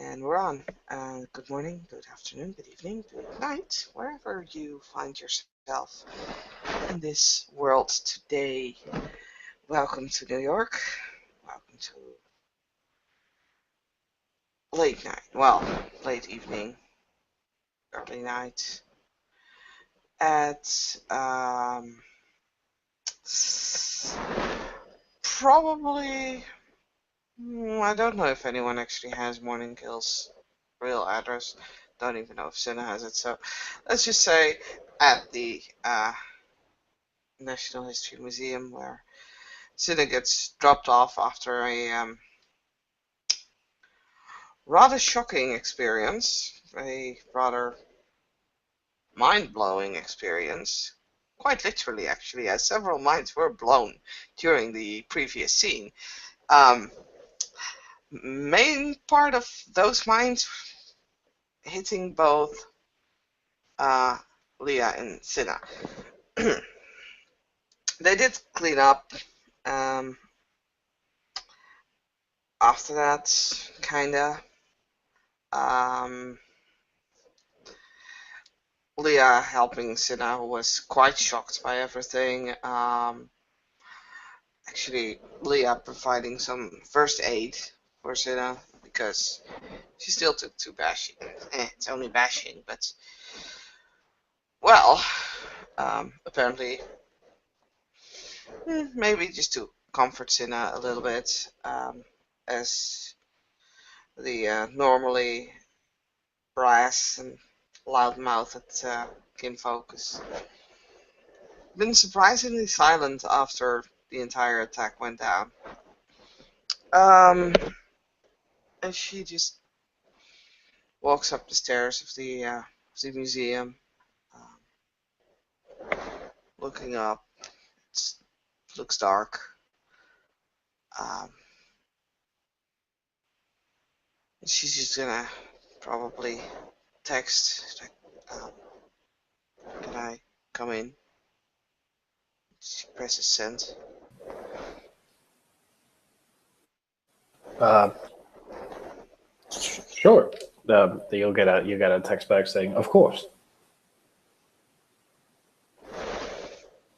And we're on. Good morning, good afternoon, good evening, good night, wherever you find yourself in this world today. Welcome to New York. Welcome to late night. Well, late evening, early night at probably. I don't know if anyone actually has Morningkill's real address. Don't even know if Cinna has it. So let's just say at the National History Museum where Cinna gets dropped off after a rather shocking experience, a rather mind-blowing experience. Quite literally, actually, as several minds were blown during the previous scene. Um, Main part of those minds hitting both uh, Leah and Cinna. They did clean up after that, kinda. Um, Leah helping Cinna, who was quite shocked by everything. Actually, Leah providing some first aid for Cinna because she still took too bashing. It's only bashing, but well, apparently, maybe just to comfort Cinna a little bit, as the normally brass and loudmouthed kinfolk has been surprisingly silent after the entire attack went down. Um, and she just walks up the stairs of the museum, um, looking up. It looks dark. Um, she's just gonna probably text, like, can I come in? She presses send. Uh, sure. You'll get a text back saying, "Of course."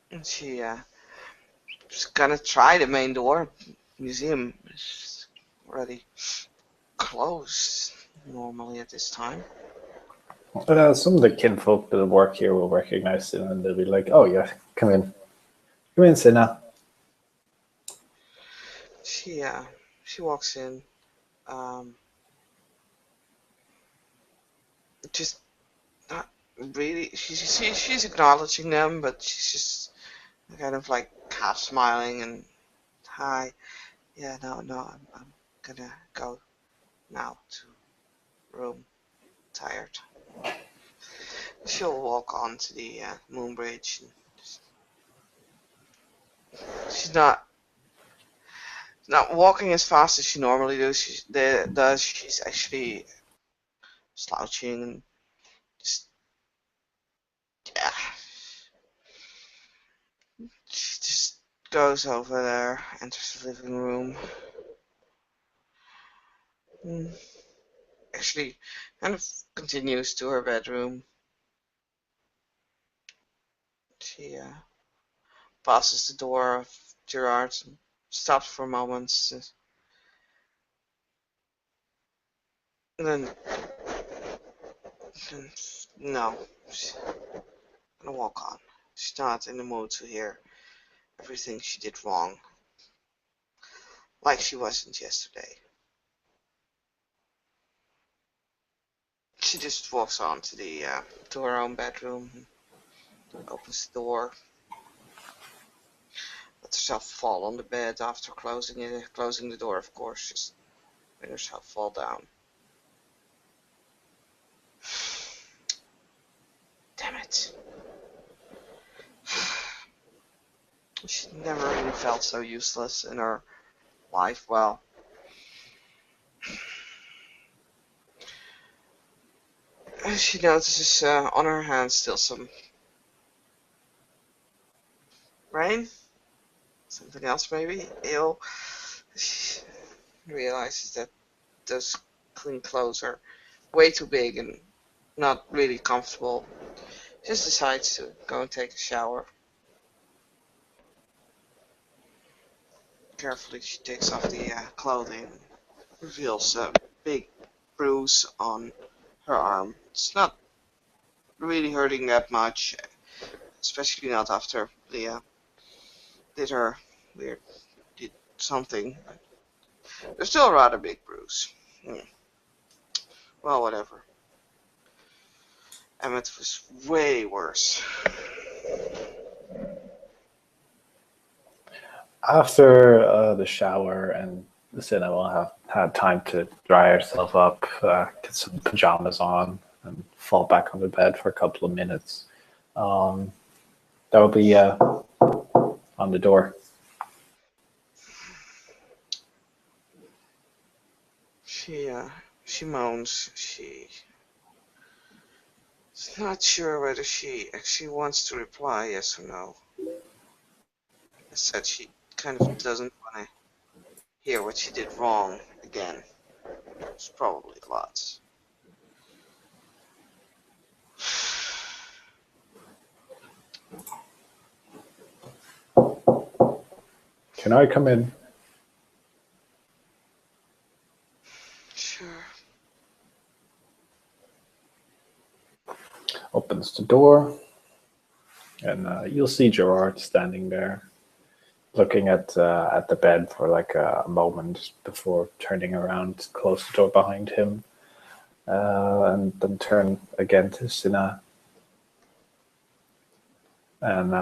And she's gonna try the main door. Museum is already closed normally at this time. Some of the kinfolk that work here will recognize it, and they'll be like, "Oh yeah, come in, Sinna." She walks in, um, just not really. She's acknowledging them, but she's just kind of like half smiling and hi. Yeah, no, I'm gonna go now to room. Tired. She'll walk on to the moon bridge. And she's not walking as fast as she normally does. She's actually slouching and just, yeah. She just goes over there, enters the living room. Mm, Actually, kind of continues to her bedroom. She passes the door of Gerard and stops for a moment. And then no, she's gonna walk on. She's not in the mood to hear everything she did wrong, like she wasn't yesterday. She just walks on to her own bedroom, opens the door, lets herself fall on the bed after closing the door, of course, just letting herself fall down. Damn it. She never really felt so useless in her life. Well, she notices on her hand still some rain. Something else maybe? She realizes that those clean clothes are way too big and not really comfortable. Just decides to go and take a shower. Carefully, she takes off the clothing, reveals a big bruise on her arm. It's not really hurting that much, especially not after Leah did her weird did something. There's still a rather big bruise. Hmm. Well, whatever. Emmett was way worse. After the shower and the cinema have had time to dry herself up, get some pajamas on, and fall back on the bed for a couple of minutes. Um, that will be on the door. She moans. She's not sure whether she actually wants to reply yes or no. I said she kind of doesn't want to hear what she did wrong again. It's probably lots. Can I come in? Sure. Opens the door, and you'll see Gerard standing there, looking at the bed for like a moment before turning around, to close the door behind him, and then turn again to Sina. And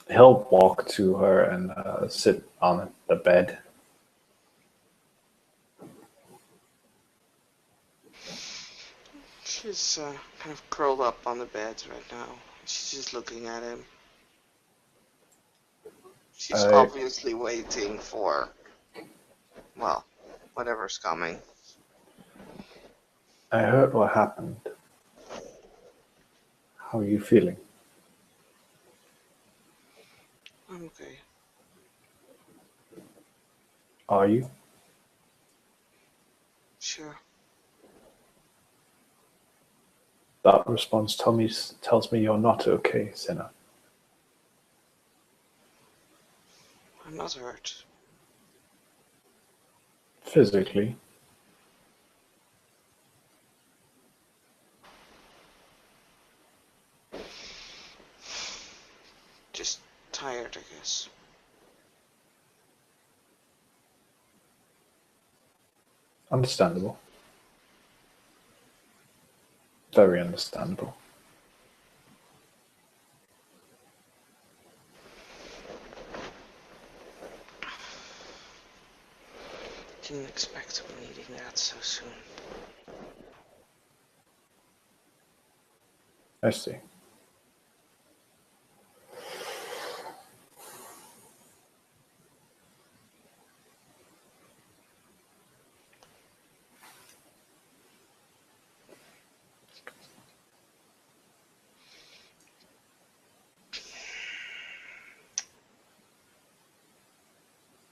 he'll walk to her and sit on the bed. She's kind of curled up on the bed right now. She's just looking at him. She's I obviously waiting for, well, whatever's coming. I heard what happened. How are you feeling? I'm okay. Are you? Sure. That response tells me you're not okay, Sina. I'm not hurt. Physically. Just tired, I guess. Understandable. Very understandable. Didn't expect to be needing that so soon. I see.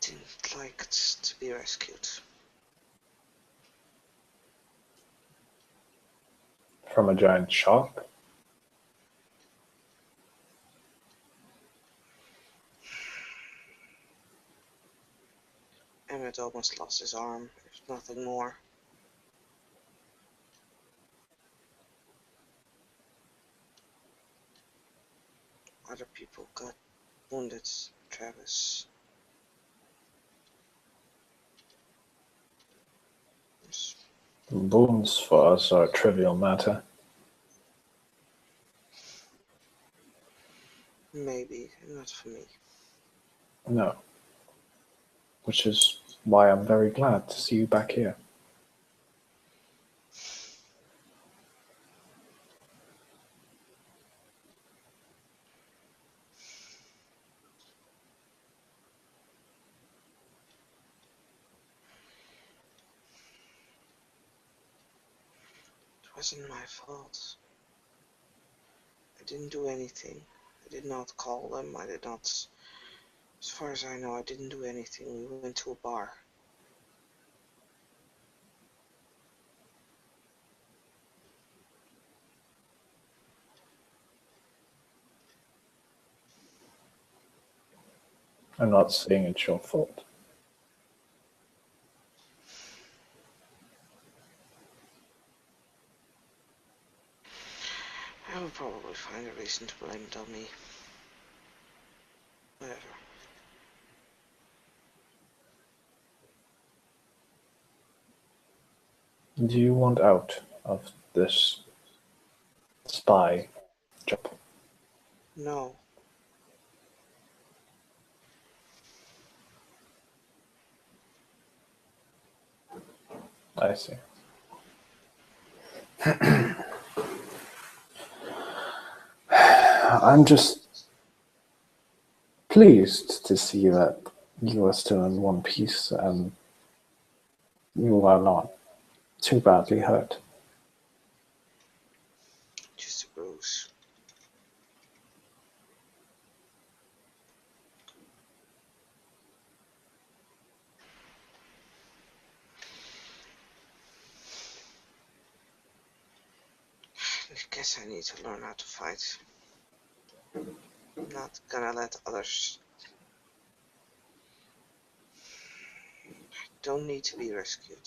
Didn't like to be rescued. From a giant shark? Emmett almost lost his arm, if nothing more. Other people got wounded, Travis. Wounds for us are a trivial matter. Maybe, not for me. No. Which is why I'm very glad to see you back here. It wasn't my fault. I didn't do anything. I did not call them. I did not As far as I know, I didn't do anything. We went to a bar. I'm not saying it's your fault. I will probably find a reason to blame it on me. Whatever. Do you want out of this spy job? No. I see. I'm just pleased to see that you are still in one piece and you are not too badly hurt. Just a bruise. I guess I need to learn how to fight. I'm not gonna let others. Don't need to be rescued.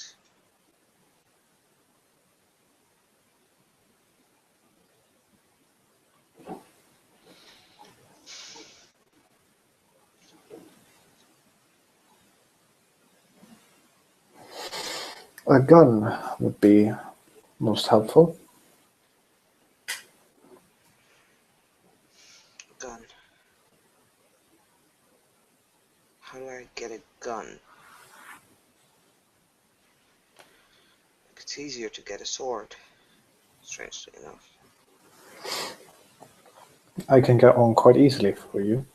A gun would be most helpful. Gun. How do I get a gun? It's easier to get a sword, strangely enough. I can get one quite easily for you.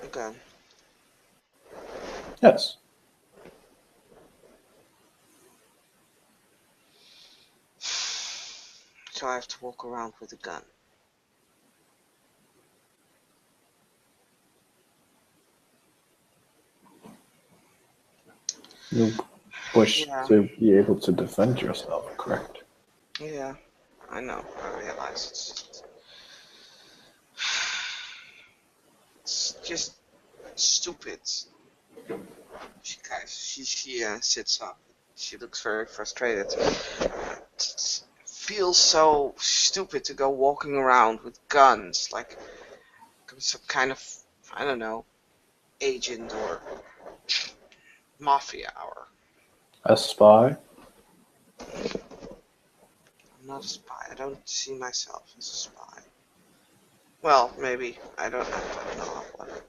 A gun. Yes. So I have to walk around with a gun. You wish Yeah, to be able to defend yourself, correct? yeah, I know. I realize it's just stupid. She sits up. She looks very frustrated. It feels so stupid to go walking around with guns, like some kind of, I don't know, agent or mafia or. A spy? I'm not a spy. I don't see myself as a spy. Well, maybe. I don't know what.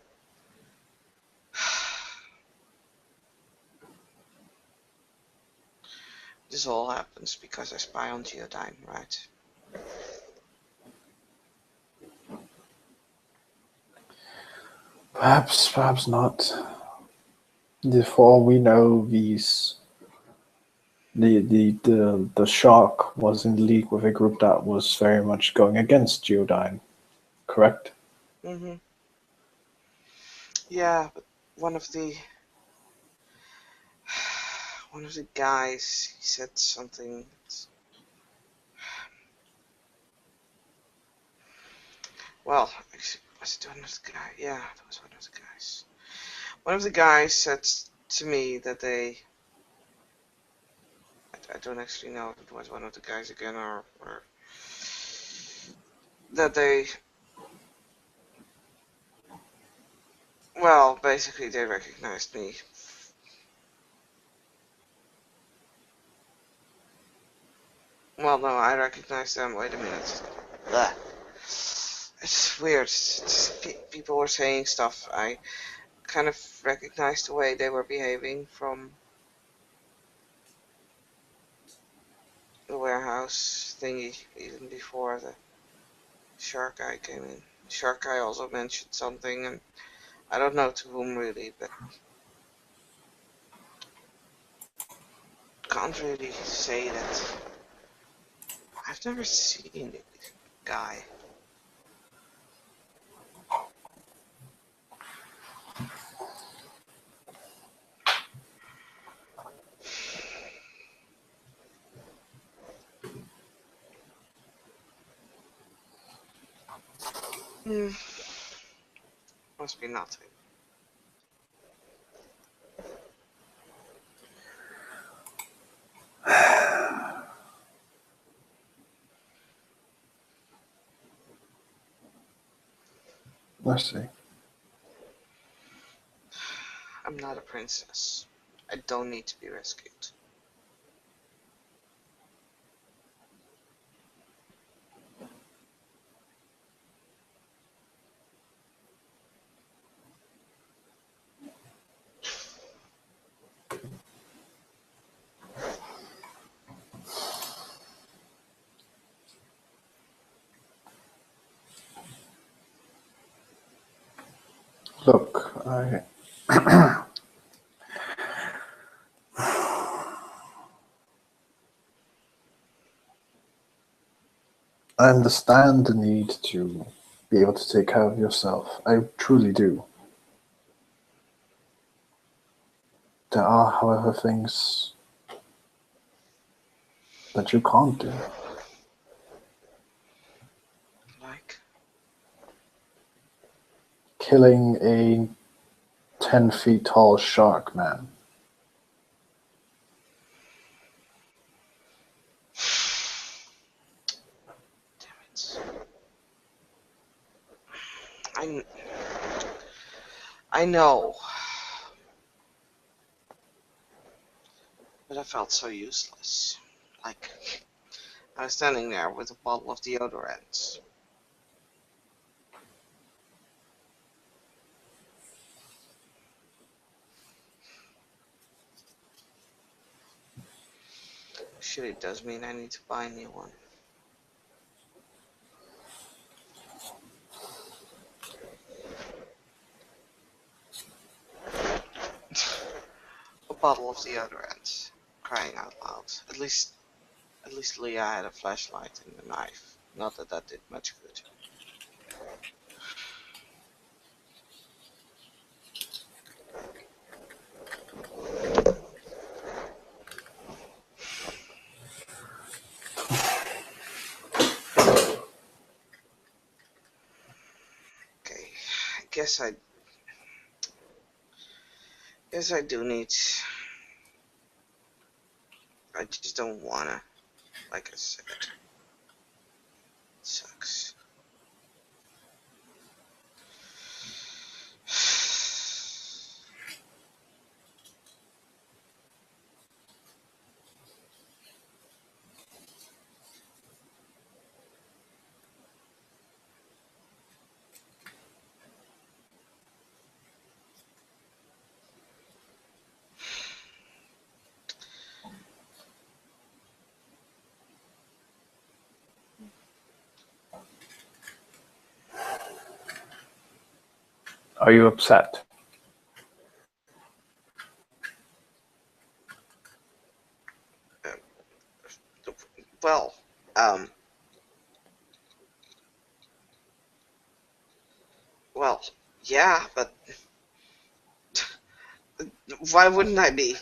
This all happens because I spy on Geodyne, right? Perhaps not. For all we know, the shark was in league with a group that was very much going against Geodyne, correct? Mhm. Yeah, but one of the one of the guys, he said something. Well, was it one of the guys? Yeah, that was one of the guys. One of the guys said to me that I don't actually know if it was one of the guys again or that well, basically they recognized me. Well, no, I recognized them. Wait a minute. Blah. It's weird. People were saying stuff. I kind of recognized the way they were behaving from the warehouse thingy, even before the shark guy came in. The shark guy also mentioned something, and I don't know to whom really, but can't really say that. I've never seen the guy. Hmm, must be nothing. Let's see. I'm not a princess. I don't need to be rescued. Look, I understand the need to be able to take care of yourself. I truly do. There are, however, things that you can't do. Like, Killing a 10 feet tall shark, man. damn it. I, I know, but I felt so useless. Like, I was standing there with a bottle of deodorant. Shit, it does mean I need to buy a new one. A bottle of deodorant. Crying out loud. At least Leah had a flashlight and a knife. Not that that did much good. Okay, I guess I do need. I just don't wanna. Like I said, it sucks. Are you upset? Well, um, well, yeah, but why wouldn't I be?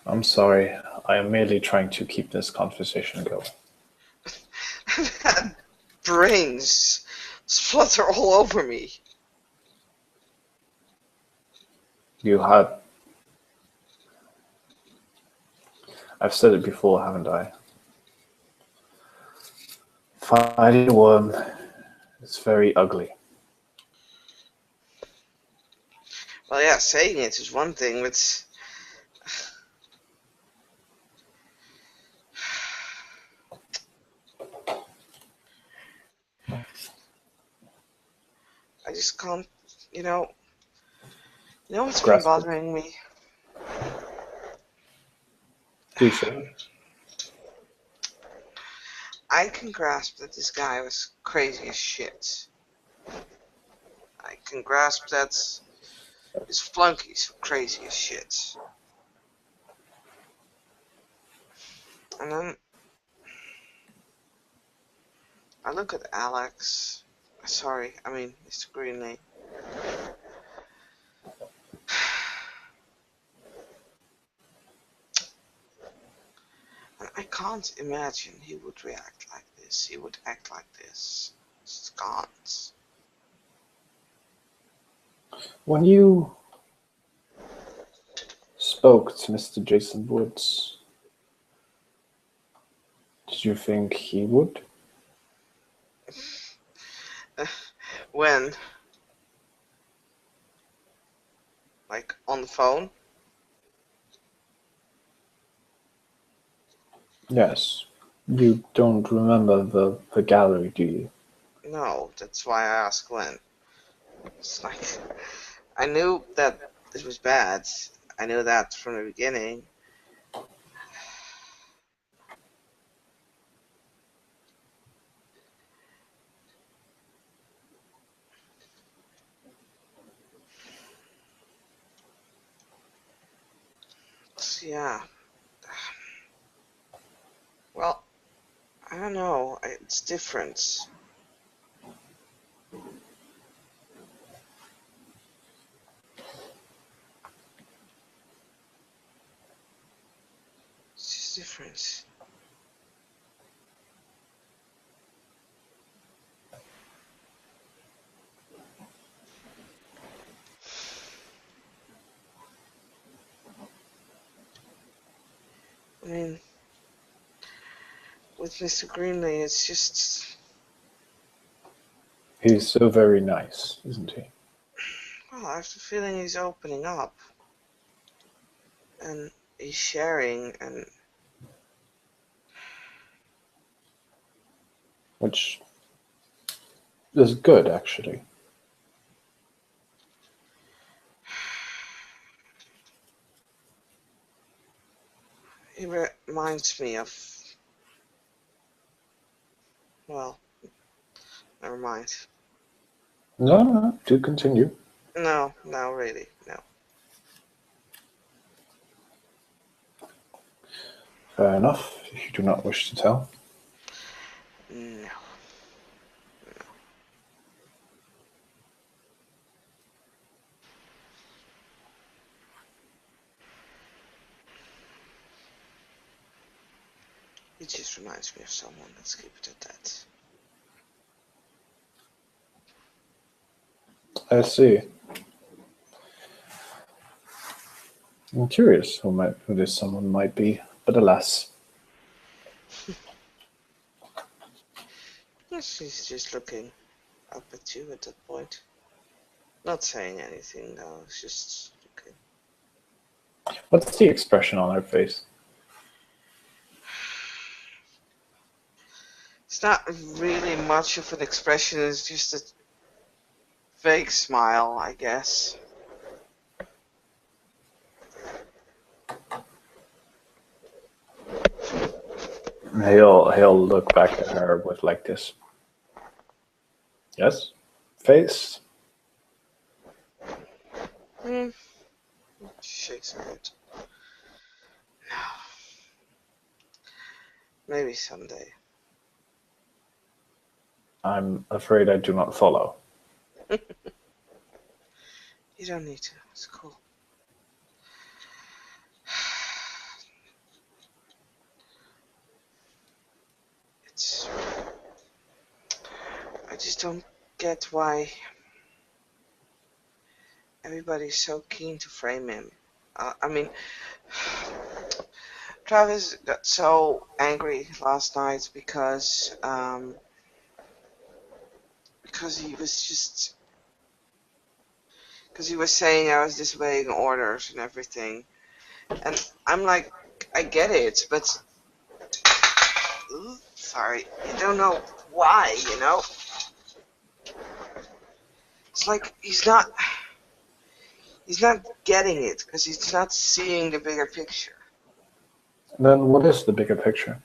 I'm sorry. I am merely trying to keep this conversation going. I've had brains splutter all over me. You had. I've said it before, haven't I? Fighting a worm is very ugly. Well, yeah, saying it is one thing, but I just can't. You know, you know what's been Grasp it. bothering me? Do so. I can grasp that this guy was crazy as shit. I can grasp that his flunkies were crazy as shit. And then I look at Alex. Sorry, I mean Mr. Greenlee. And I can't can't imagine he would react like this. He would act like this. Just can't. When you spoke to Mr. Jason Woods, did you think he would? When? Like on the phone? Yes. You don't remember the gallery, do you? No, that's why I asked when. It's like, I knew that this was bad. I knew that from the beginning. So, yeah. Well, I don't know. It's different. It's just different. I mean, with Mr. Greenley, it's just, He's so very nice, isn't he? well, I have the feeling he's opening up. And he's sharing, and Which is good, actually. he reminds me of, well, never mind. No, no, do continue. No, really, no. Fair enough, if you do not wish to tell. No. It just reminds me of someone. Let's keep it at that. I see. I'm curious who this someone might be, but alas. She's just looking up at you at that point. Not saying anything, though. It's just looking. What's the expression on her face? It's not really much of an expression. It's just a fake smile, I guess. He'll look back at her with like this. Yes? Face? Hmm. She shakes her head. No. Maybe someday. I'm afraid I do not follow. You don't need to. It's cool. It's. I just don't get why everybody's so keen to frame him. I mean, Travis got so angry last night because he was just because he was saying I was disobeying orders and everything, and I'm like, I get it, but sorry, you don't know why, you know. It's like he's not getting it because he's not seeing the bigger picture. Then what is the bigger picture?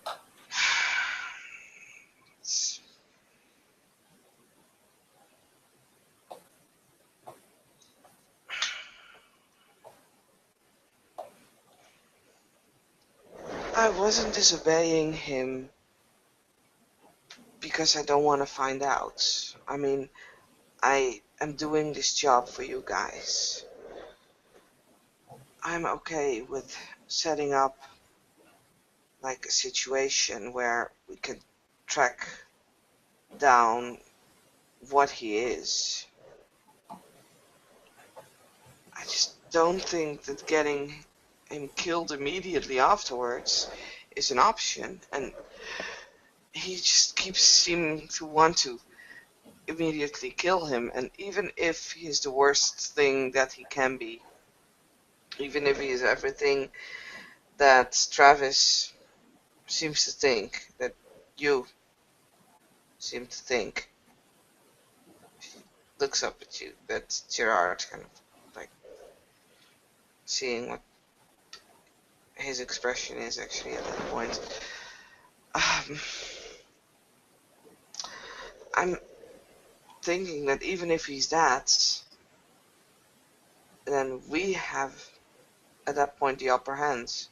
I wasn't disobeying him because I don't want to find out. I mean, I am doing this job for you guys. I'm okay with setting up like a situation where we can track down what he is. I just don't think that getting him killed immediately afterwards is an option, and he just keeps seeming to want to immediately kill him, and even if he's the worst thing that he can be, even if he is everything that Travis seems to think, that you seem to think, he looks up at you, that Gerard kind of like seeing what his expression is actually at that point. Um, I'm thinking that even if he's that, then we have at that point the upper hand,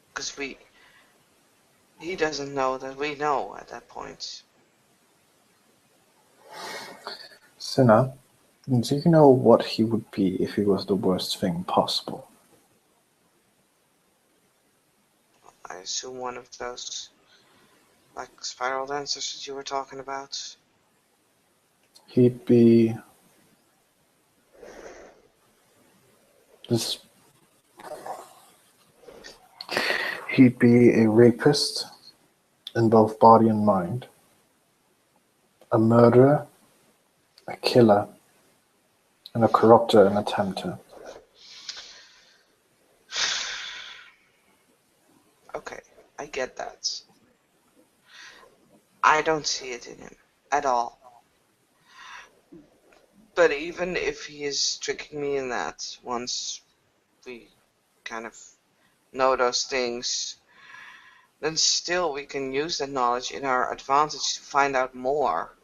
because he doesn't know that we know at that point. Cinna, do you know what he would be if he was the worst thing possible? I assume one of those like spiral dancers that you were talking about. He'd be this. He'd be a rapist in both body and mind, a murderer, a killer, and a corrupter and a tempter. Okay, I get that. I don't see it in him at all. But even if he is tricking me in that, once we kind of know those things, then still we can use that knowledge in our advantage to find out more.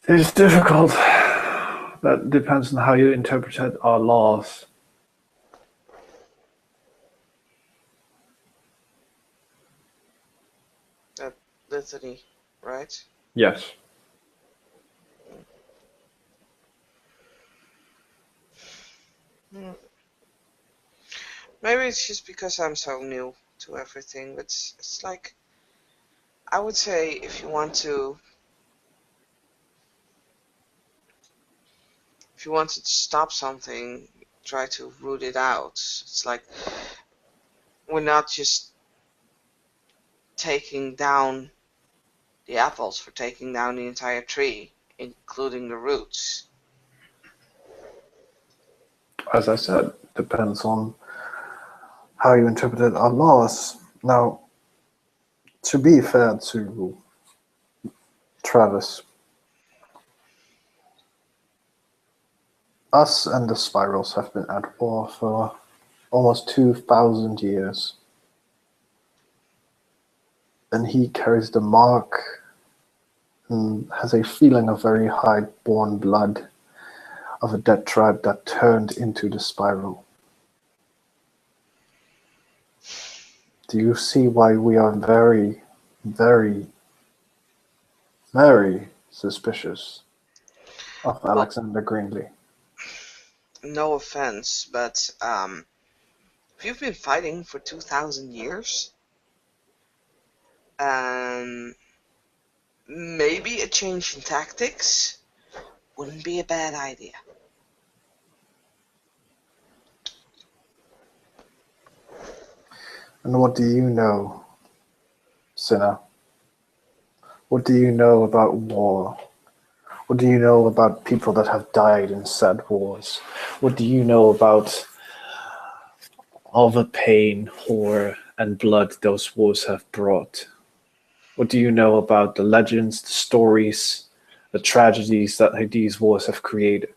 It's difficult. That depends on how you interpret our laws. That litany, right? Yes. Maybe it's just because I'm so new to everything, but it's like, I would say if you want to stop something, try to root it out. It's like we're not just taking down the apples, we're taking down the entire tree, including the roots. As I said, depends on how you interpret our laws. Now, to be fair to Travis, us and the Spirals have been at war for almost 2,000 years. And he carries the mark and has a feeling of very high-born blood of a dead tribe that turned into the Spiral. Do you see why we are very, very, very suspicious of Well, Alexander Greenlee? no offense, but if you've been fighting for 2,000 years, maybe a change in tactics wouldn't be a bad idea. And what do you know, Cinna? What do you know about war? What do you know about people that have died in said wars? What do you know about all the pain, horror, and blood those wars have brought? What do you know about the legends, the stories, the tragedies that these wars have created?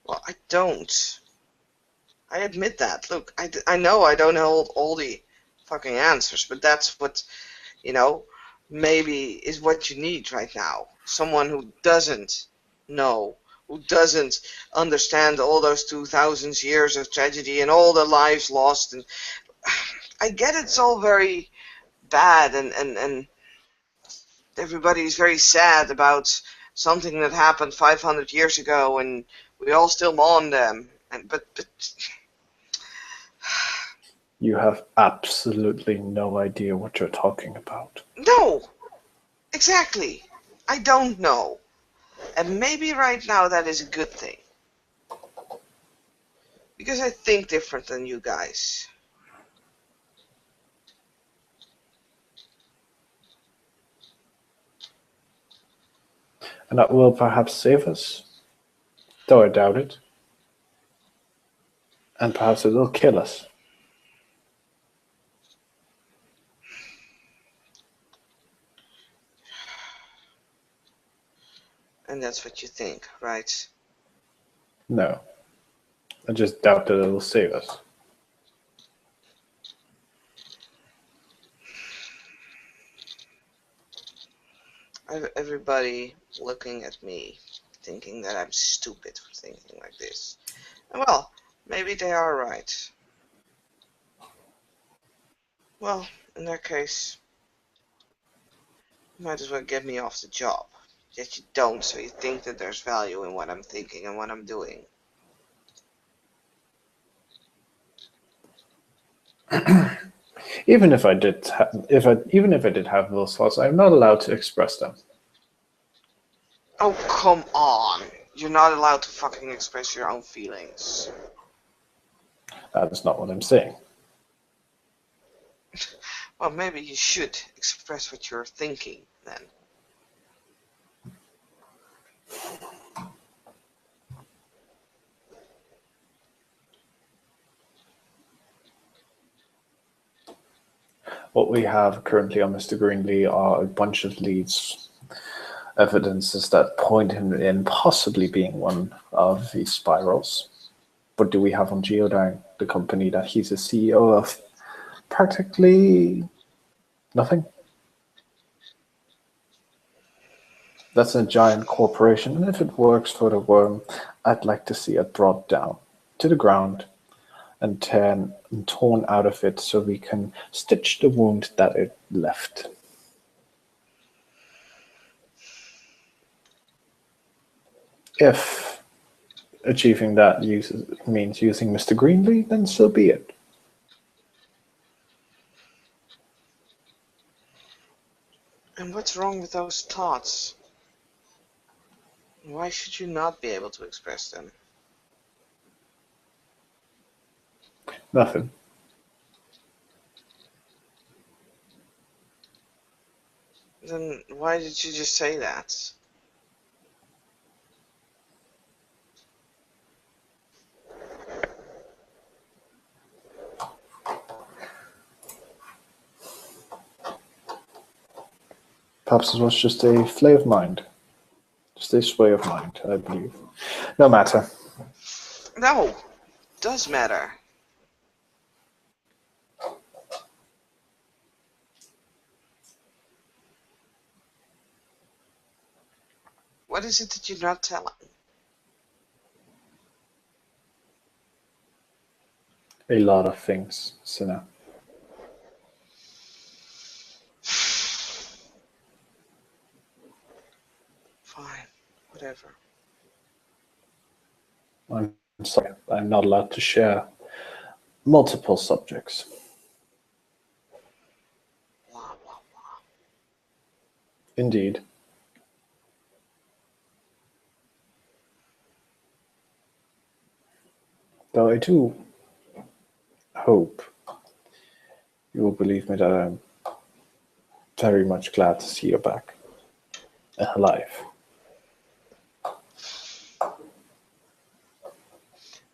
Well, I don't. I admit that. Look, I know I don't hold all the fucking answers, but that's what, you know, maybe is what you need right now. Someone who doesn't know, who doesn't understand all those 2,000 years of tragedy and all the lives lost. And I get it's all very bad, and everybody's very sad about something that happened 500 years ago, and we all still mourn them. But You have absolutely no idea what you're talking about. no, exactly. I don't know. And maybe right now that is a good thing. Because I think different than you guys. And that will perhaps save us, though I doubt it. And perhaps it will kill us. And that's what you think, right? No. I just doubt that it will save us. Everybody looking at me, thinking that I'm stupid for thinking like this. And well, maybe they are right. Well, in that case, you might as well get me off the job. Yet you don't, so you think that there's value in what I'm thinking and what I'm doing. Even if I did, even if I did have those thoughts, I'm not allowed to express them. Oh, come on. You're not allowed to fucking express your own feelings. That is not what I'm saying. Well, maybe you should express what you're thinking, then. What we have currently on Mr. Greenlee are a bunch of leads, evidences that point him in possibly being one of these spirals. What do we have on Geodyne, the company that he's a CEO of? Practically nothing. That's a giant corporation, and if it works for the worm, I'd like to see it brought down to the ground and torn out of it so we can stitch the wound that it left. If achieving that means using Mr. Greenlee, then so be it. And what's wrong with those thoughts? Why should you not be able to express them? Nothing. Then why did you just say that? Perhaps it was just a flay of mind. Just a sway of mind, I believe. No matter. No, it does matter. What is it that you're not telling? A lot of things, Sinna. Fine, whatever. I'm sorry, I'm not allowed to share multiple subjects. Blah, blah, blah. Indeed. Though I do hope you will believe me that I'm very much glad to see you back and alive.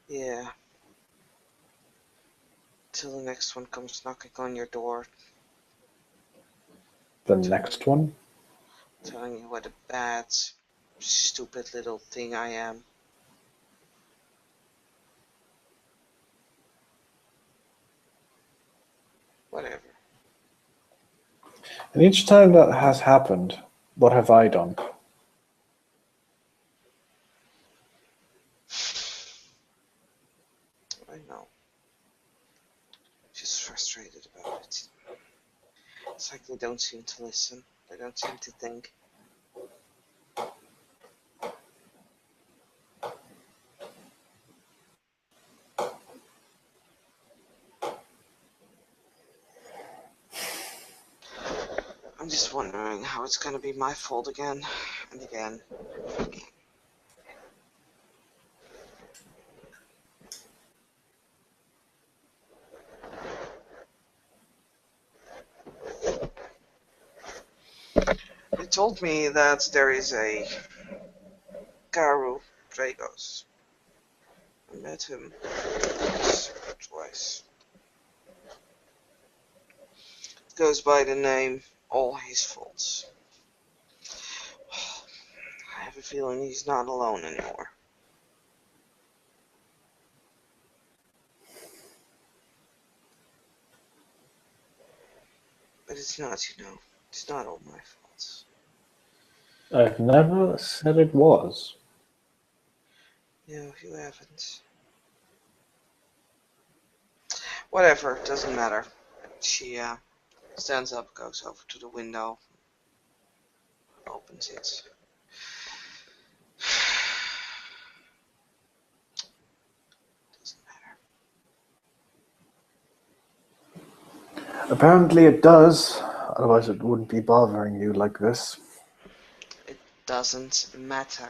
Yeah. Till the next one comes knocking on your door, The next one? telling you what a bad, stupid little thing I am. Whatever. And each time that has happened, what have I done? I know. Just frustrated about it. It's like they don't seem to listen. They don't seem to think. I'm just wondering how it's gonna be my fault again and again. They told me that there is a Garu Dragos. I met him twice. Goes by the name All His Faults. I have a feeling he's not alone anymore. But it's not, you know. It's not all my faults. I've never said it was. No, you haven't. Whatever, doesn't matter. She stands up, goes over to the window, opens it. Doesn't matter. Apparently it does, otherwise it wouldn't be bothering you like this. It doesn't matter.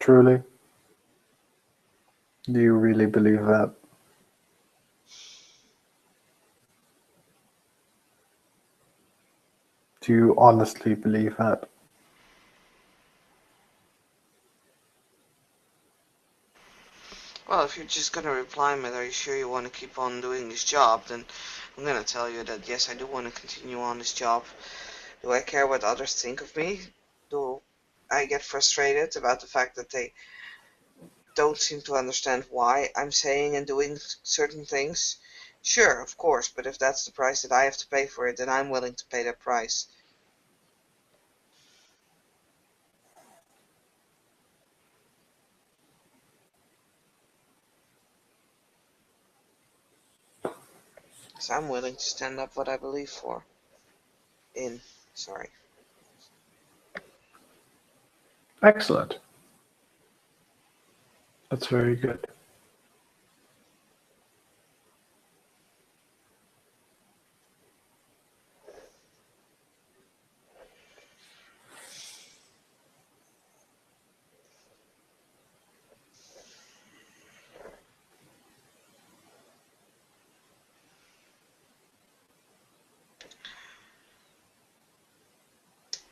Truly? Do you really believe that? Do you honestly believe that? Well, if you're just gonna reply me, are you sure you want to keep on doing this job, then I'm gonna tell you that yes, I do want to continue on this job. Do I care what others think of me? Do I get frustrated about the fact that they don't seem to understand why I'm saying and doing certain things? Sure, of course, but if that's the price that I have to pay for it, then I'm willing to pay that price. So I'm willing to stand up what I believe for. Sorry. Excellent. That's very good.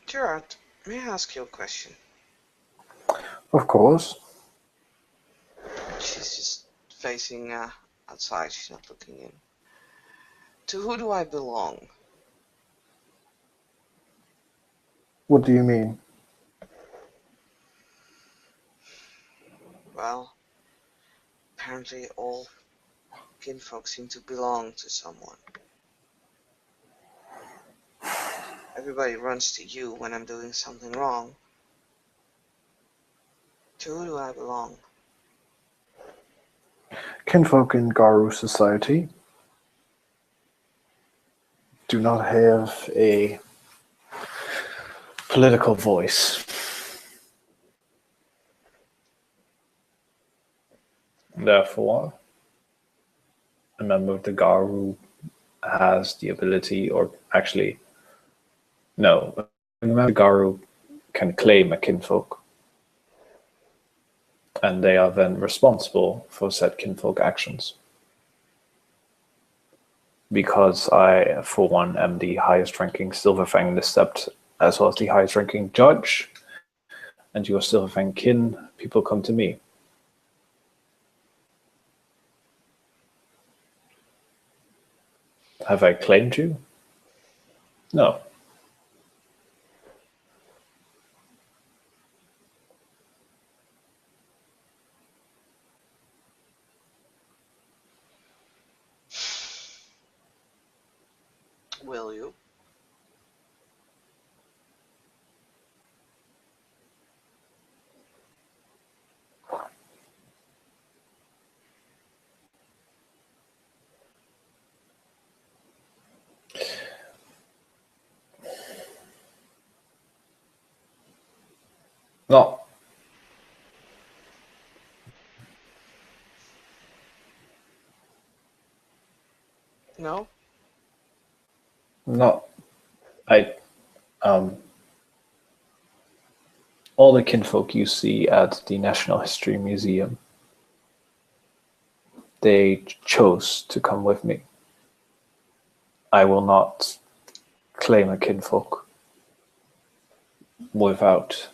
Gerard, may I ask you a question? Of course. She's just facing outside, she's not looking in. To who do I belong? What do you mean? Well, apparently all kinfolk seem to belong to someone. Everybody runs to you when I'm doing something wrong. To who do I belong? Kinfolk in Garu society do not have a political voice. Therefore, a member of the Garu has the ability, or actually, no, a member of the Garu can claim a kinfolk, and they are then responsible for said kinfolk actions. Because I, for one, am the highest ranking Silverfang in the Sept, as well as the highest ranking judge, and you are Silverfang kin, people come to me. Have I claimed you? No. Will you? No. No? Not I. All the kinfolk you see at the National History Museum, they chose to come with me. I will not claim a kinfolk without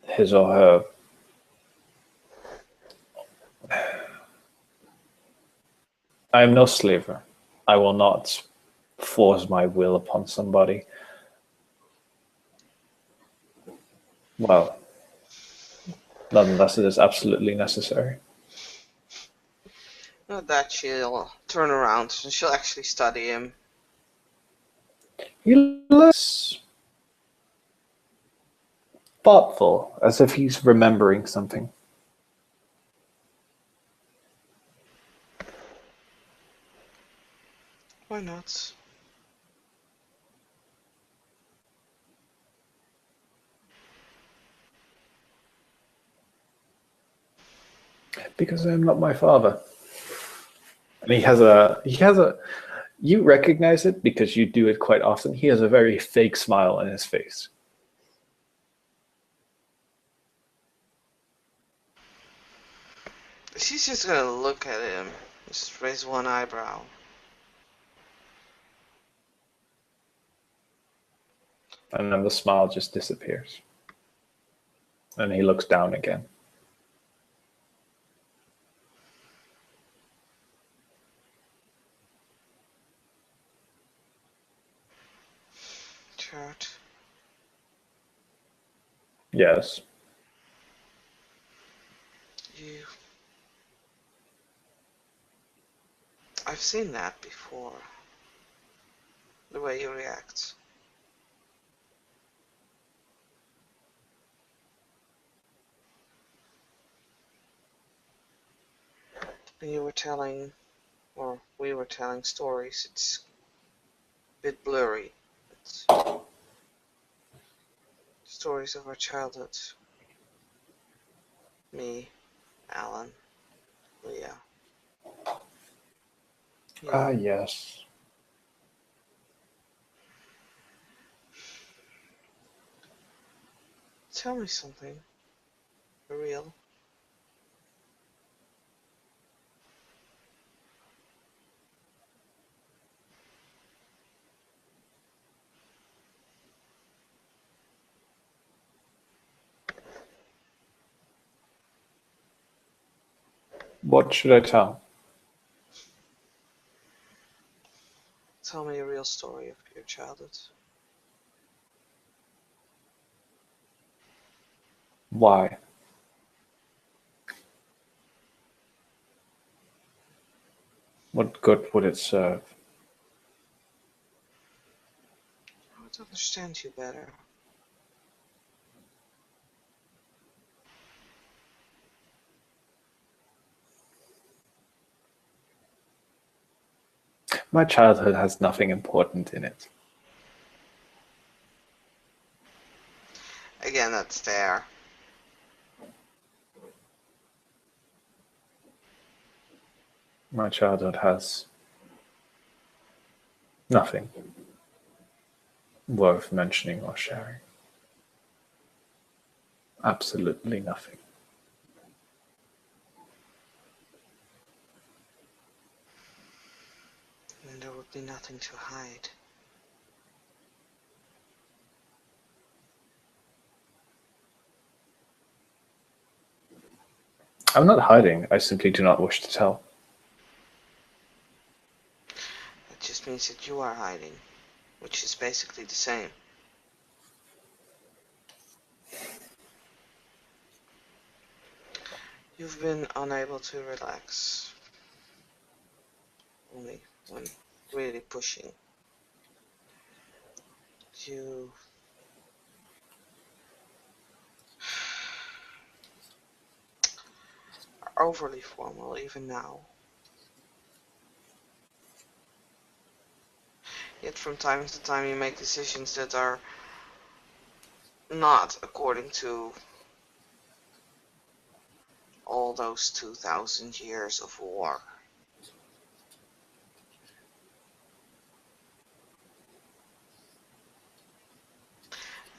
his or her. I am no slaver. I will not force my will upon somebody. Well, not unless it is absolutely necessary. Not that she'll turn around and she'll actually study him. He looks thoughtful, as if he's remembering something. Why not? Because I am not my father. And he has a you recognize it because you do it quite often. He has a very fake smile on his face. She's just gonna look at him. Just raise one eyebrow. And then the smile just disappears. And he looks down again. Gerard, Yes. you... I've seen that before. The way you react. When you were telling, or we were telling stories, it's a bit blurry. It's stories of our childhood. Me, Alan, Leah. Ah, You. yes. Tell me something. For real. What should I tell? Tell me a real story of your childhood. Why? What good would it serve? I want to understand you better. My childhood has nothing important in it. Again, that's there. My childhood has nothing worth mentioning or sharing. Absolutely nothing. And there would be nothing to hide. I'm not hiding. I simply do not wish to tell. That just means that you are hiding, which is basically the same. You've been unable to relax. Only when really pushing. You are overly formal even now. Yet from time to time you make decisions that are not according to all those 2,000 years of war.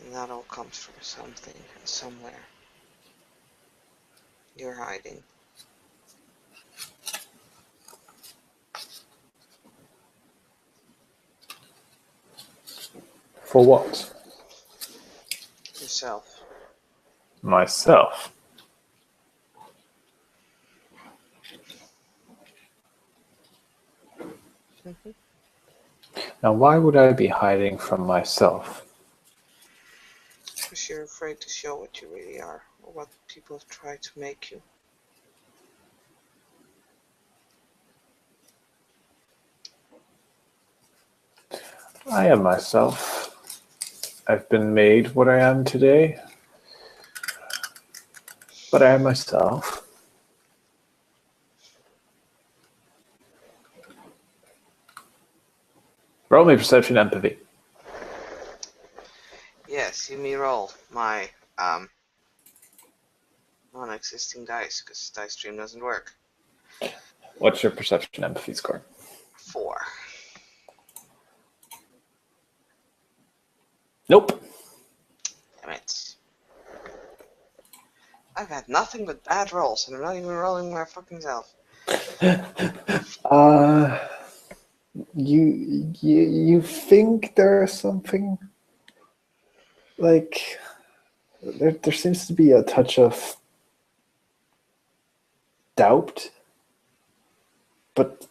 And that all comes from something, somewhere. You're hiding. For what? Yourself. Myself. Mm-hmm. Now, why would I be hiding from myself? Because you're afraid to show what you really are, or what people have tried to make you. I am myself. I've been made what I am today, but I am myself. Roll me perception empathy. Yes, see me roll my non-existing dice, because dice stream doesn't work. What's your perception empathy score? 4. Nope. Damn it. I've had nothing but bad rolls, and I'm not even rolling my fucking self. You think there's something like there seems to be a touch of doubt, but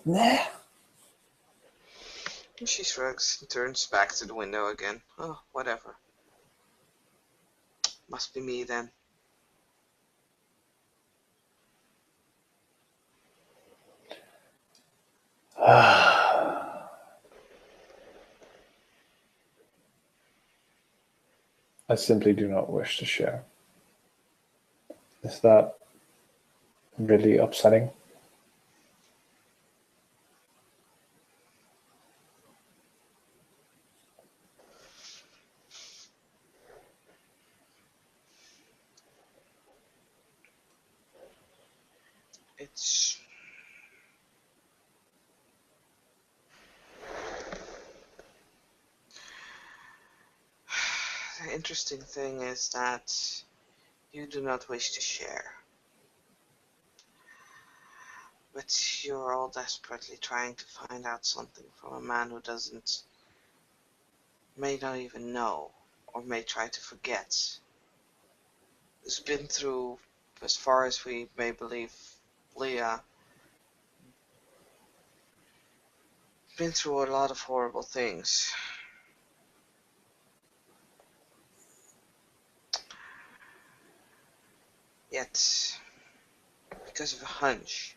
nah. She shrugs and turns back to the window again. Oh, whatever. Must be me then. I simply do not wish to share. Is that really upsetting? It's... The interesting thing is that you do not wish to share. But you're all desperately trying to find out something from a man who may not even know, or may try to forget. Who's been through, as far as we may believe, Leah, been through a lot of horrible things. Yet, because of a hunch,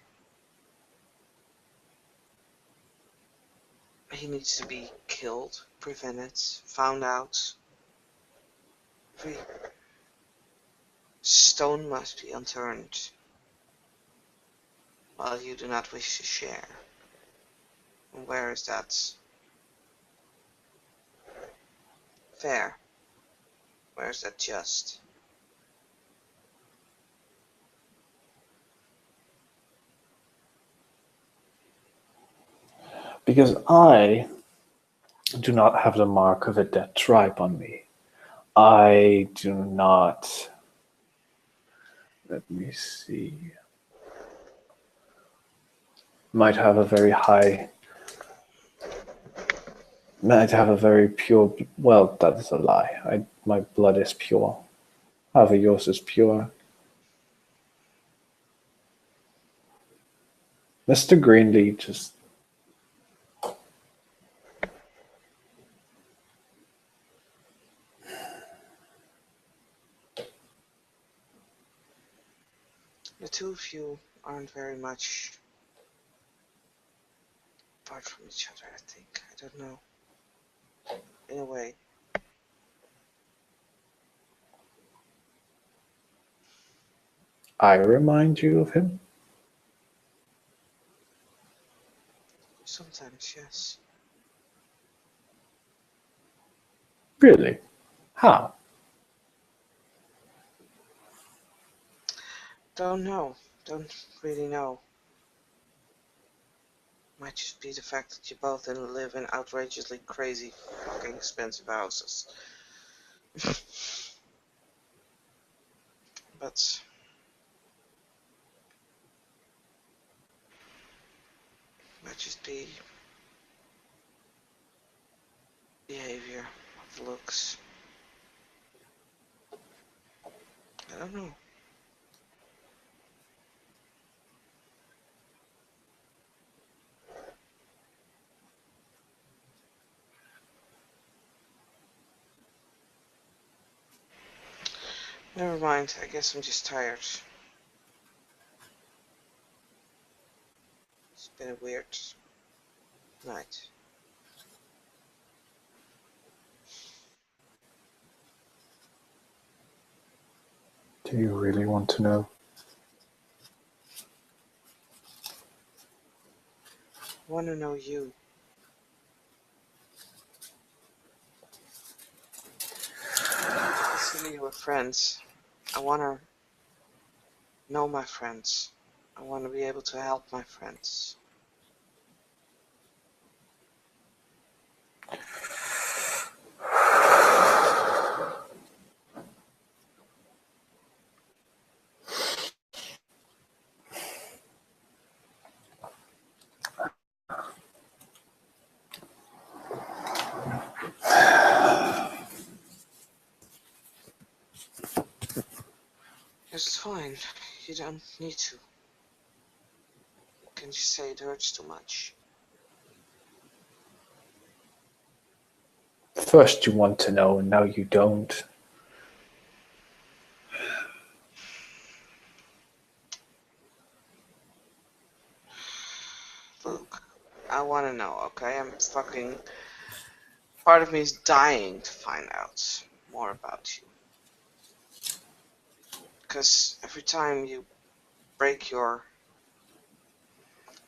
he needs to be killed, prevented, found out. Every stone must be unturned, while you do not wish to share. And where is that fair? Where is that just? Because I do not have the mark of a dead tribe on me. I do not. Let me see. Might have a very high. Might have a very pure. Well, that is a lie. My blood is pure. However, yours is pure. Mr. Greenlee just. The two of you aren't very much apart from each other, I think. I don't know. In a way. I remind you of him? Sometimes, yes. Really? How? Don't know. Don't really know. Might just be the fact that you both live in outrageously crazy fucking expensive houses. But might just be behavior of looks. I don't know. Never mind, I guess I'm just tired. It's been a weird night. Do you really want to know? I want to know you. Consider you were friends. I want to know my friends. I want to be able to help my friends. It's fine. You don't need to. You can just say it hurts too much. First you want to know, and now you don't. Look, I want to know, okay? I'm fucking... Part of me is dying to find out more about you. Because every time you break your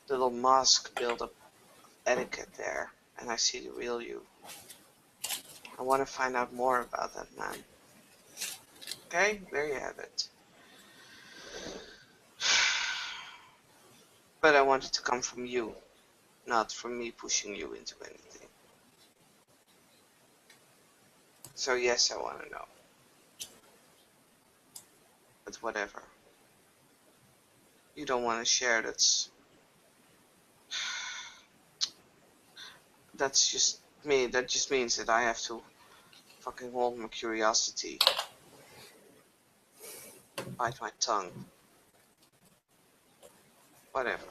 little mask build-up etiquette there, and I see the real you, I want to find out more about that man. Okay, there you have it. But I want it to come from you, not from me pushing you into anything. So yes, I want to know. But whatever. You don't want to share, that's just me. That just means that I have to fucking hold my curiosity. Bite my tongue. Whatever.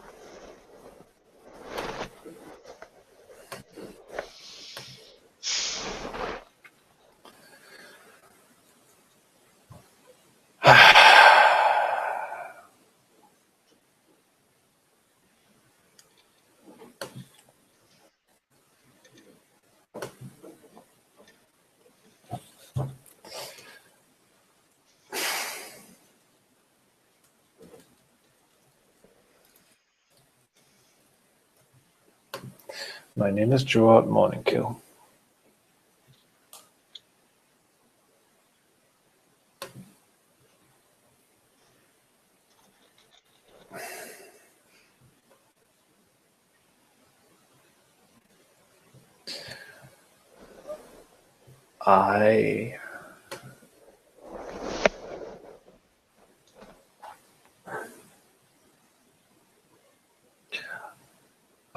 My name is Gerard Morningkill.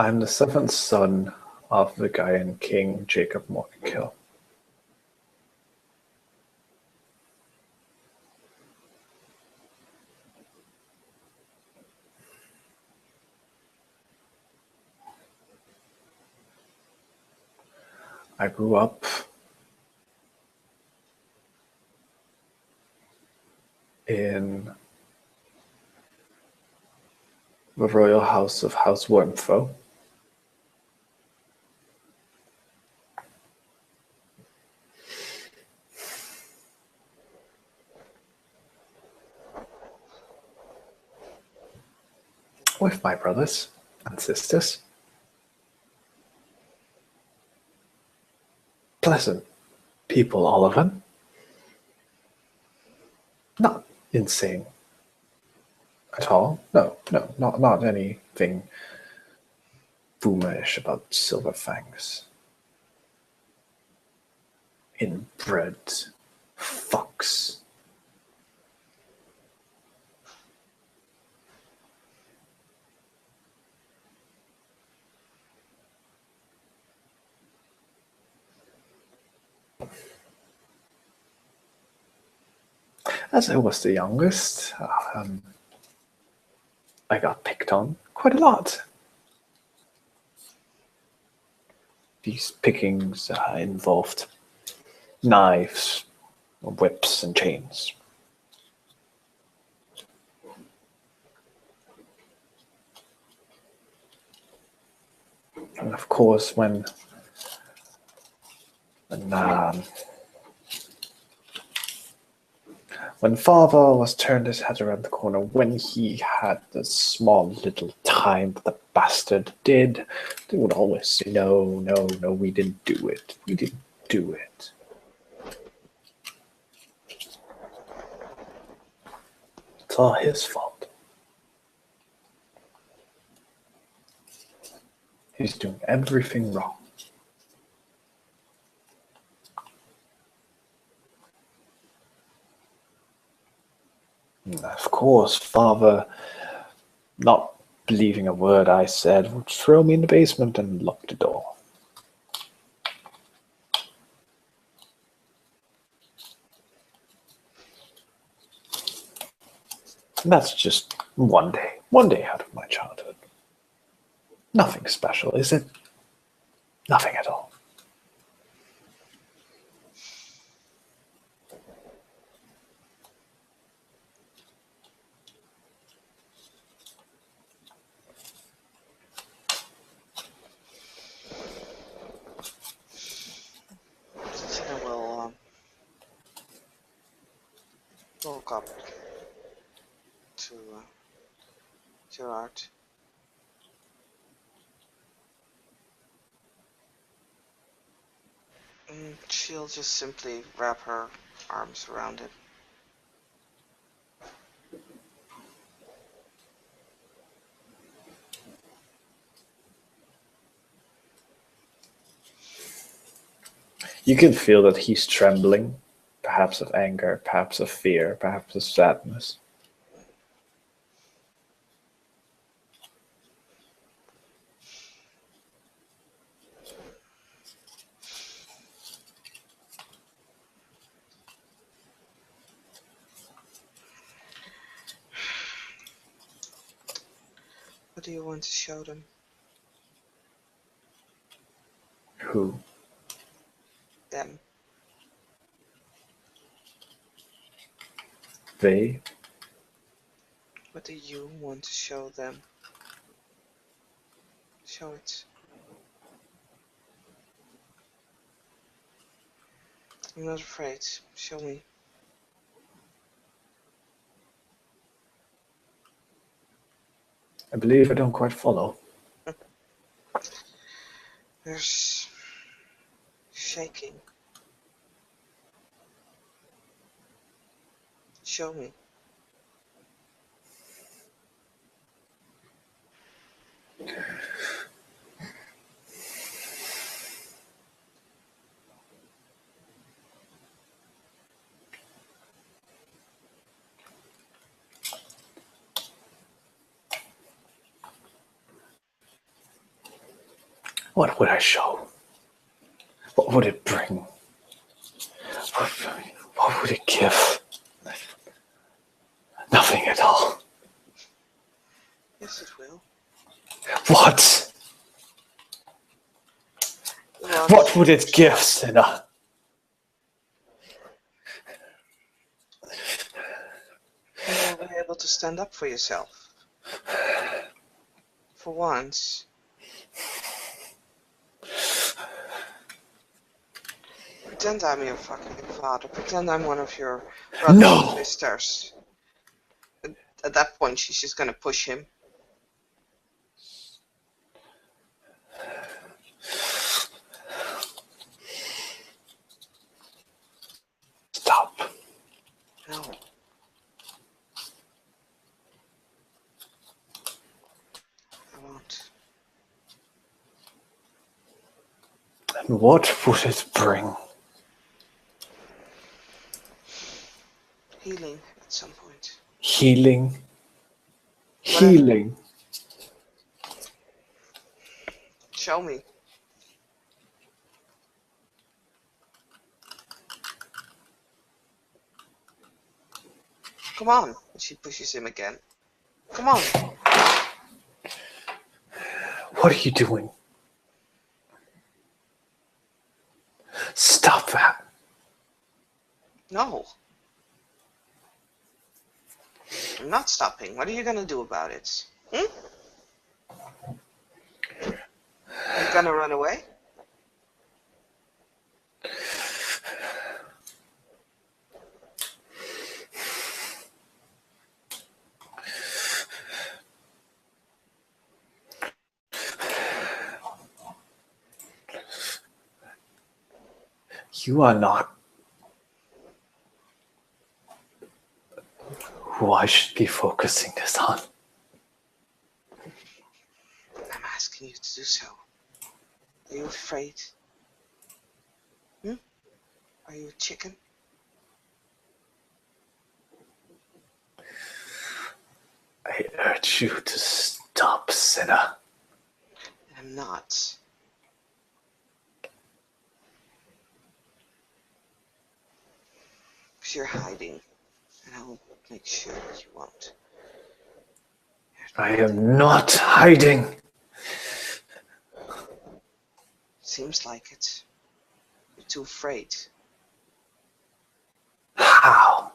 I'm the seventh son of the Gaian king Jacob Morningkill. I grew up in the royal house of House Wormfo. With my brothers and sisters. Pleasant people, all of them. Not insane at all. No, not anything boomerish about silver fangs. Inbred fucks. As I was the youngest, I got picked on quite a lot. These pickings involved knives, whips, and chains. And of course, when father was turned his head around the corner, when he had the small little time that the bastard did, they would always say, no, no, no, we didn't do it. We didn't do it. It's all his fault. He's doing everything wrong. And of course, father, not believing a word I said, would throw me in the basement and lock the door. And that's just one day out of my childhood. Nothing special, is it? Nothing at all. I will walk up to Gerard. And she'll just simply wrap her arms around him. You can feel that he's trembling, perhaps of anger, perhaps of fear, perhaps of sadness. What do you want to show them? Who? Them. They? What do you want to show them? Show it. I'm not afraid. Show me. I believe I don't quite follow. There's shaking. Show me. What would I show? What would it bring? What would it give? Nothing at all. Yes, it will. What? What would it give, Sinner? You will be able to stand up for yourself. For once. Pretend I'm your fucking father. Pretend I'm one of your brothers and sisters. At that point, she's just gonna push him. Stop. No. I won't. And what would it bring? Healing at some point. Healing. Whatever. Healing. Show me. Come on. She pushes him again. Come on. What are you doing? Stop that. No. I'm not stopping. What are you gonna do about it? You gonna run away? You are not who I should be focusing this on. I'm asking you to do so. Are you afraid? Are you a chicken? I urge you to stop, sinner. I'm not. Because you're hiding. And I'll make sure that you won't. I am not hiding. Seems like it. You're too afraid. How?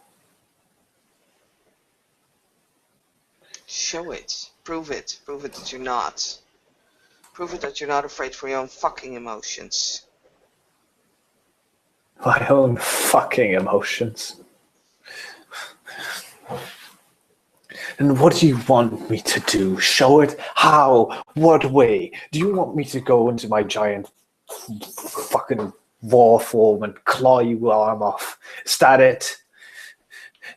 Show it. Prove it. Prove it that you're not. Prove it that you're not afraid for your own fucking emotions. My own fucking emotions. And what do you want me to do? Show it? How? What way? Do you want me to go into my giant fucking war form and claw your arm off? Is that it?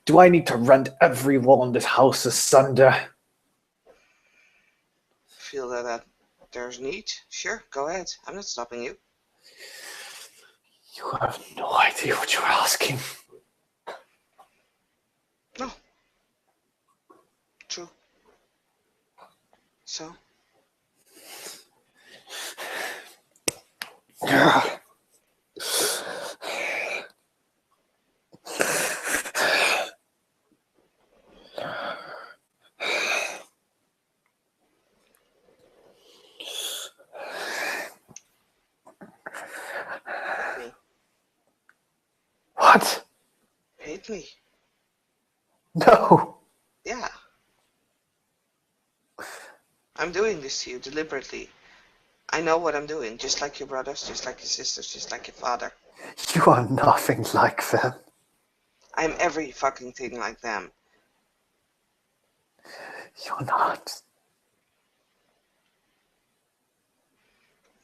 Do I need to rend every wall in this house asunder? Feel that there's need? Sure, go ahead. I'm not stopping you. You have no idea what you're asking. No. True. So? Hate me. What? Hate me. No. Yeah. I'm doing this to you deliberately. I know what I'm doing, just like your brothers, just like your sisters, just like your father. You are nothing like them. I'm every fucking thing like them. You're not.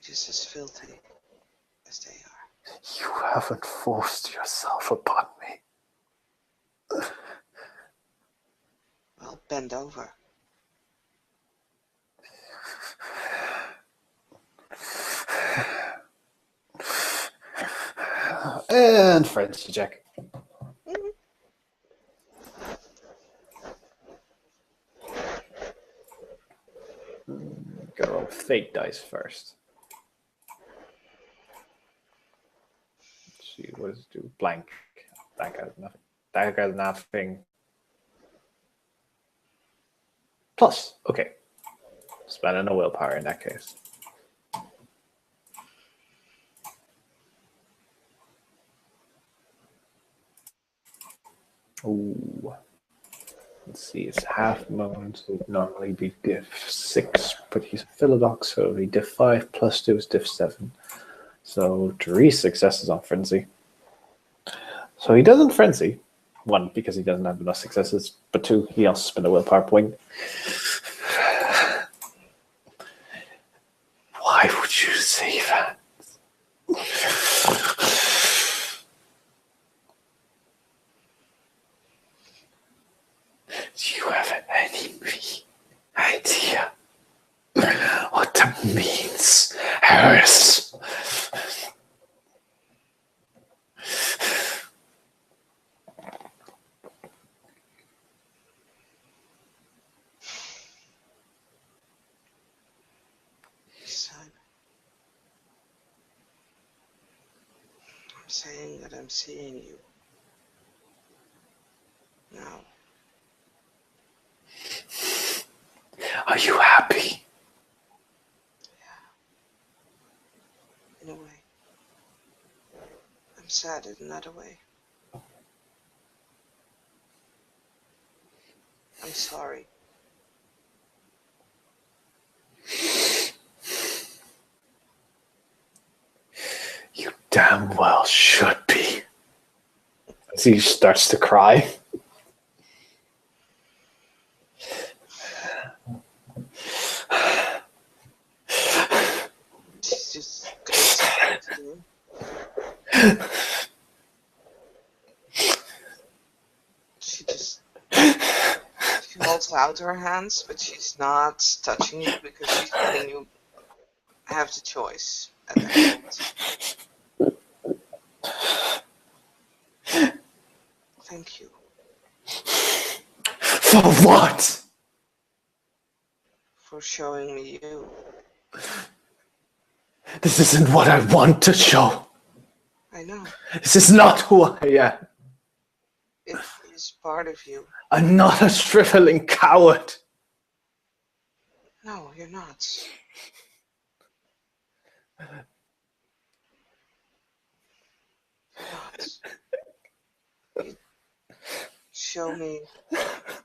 Just as filthy as they are. You haven't forced yourself upon me. Well, bend over. And frenzy check. Gotta roll fake dice first. Let's see, what does it do? Blank. That has nothing. That has nothing. Plus, okay. Spending a willpower in that case. Ooh. Let's see, it's half moon, so it would normally be diff 6, but he's a Philodox, so it'll be diff 5 plus 2 is diff 7. So 3 successes on frenzy. So he doesn't frenzy. 1, because he doesn't have enough successes, but 2, he also spent a willpower point. Why would you say that? Do you have any idea what that means, Harris? saying that I'm seeing you. Now, Are you happy? in a way. I'm sad in another way. I'm sorry. You damn well should be. As he starts to cry. She just goes close to him. She holds out her hands, but she's not touching you because she's letting you have the choice at that moment. Thank you. For what? For showing me you. This isn't what I want to show. I know. This is not who I am. It is part of you. I'm not a shriveling coward. No, you're not. You're not. You show me